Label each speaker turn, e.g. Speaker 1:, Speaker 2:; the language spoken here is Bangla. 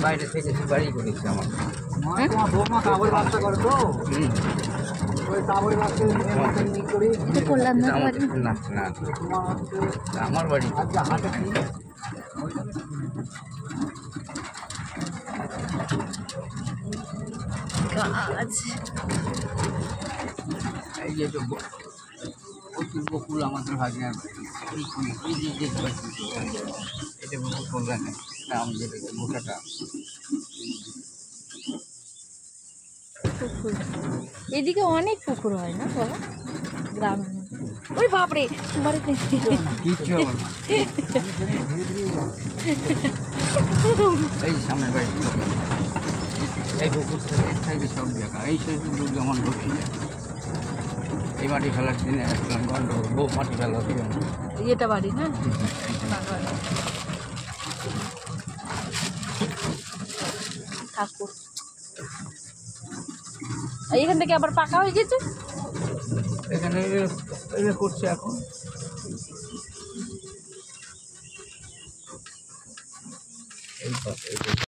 Speaker 1: বাইরে থেকে বাড়ি করেছি আমার
Speaker 2: বৌমা কাপড় ব্যবসা করে তো ওই কাপড় ব্যবসা করি
Speaker 1: না না আমার বাড়ি
Speaker 2: আচ্ছা হাতে
Speaker 3: গাছ
Speaker 1: এই যে প্রচুর বকুল আমাদের ভাগিনার এটা বকুল করবেন না আমাদের গোটাটা
Speaker 3: পুকুর এদিকে অনেক পুকুর হয় না বাবা গ্রামে ওই বাপরে বাড়িতে
Speaker 1: কিচ্ছু এই সামনের বাড়ি এই পুকুর থেকে সব জায়গা এই সব যেমন ঢুকি যায় এই মাটি ফেলার দিনে গন্ডগোল বউ মাটি ফেলা
Speaker 3: এটা বাড়ি না ঠাকুর এখান থেকে আবার পাকা হয়ে গেছে
Speaker 1: এখানে করছে এখন এই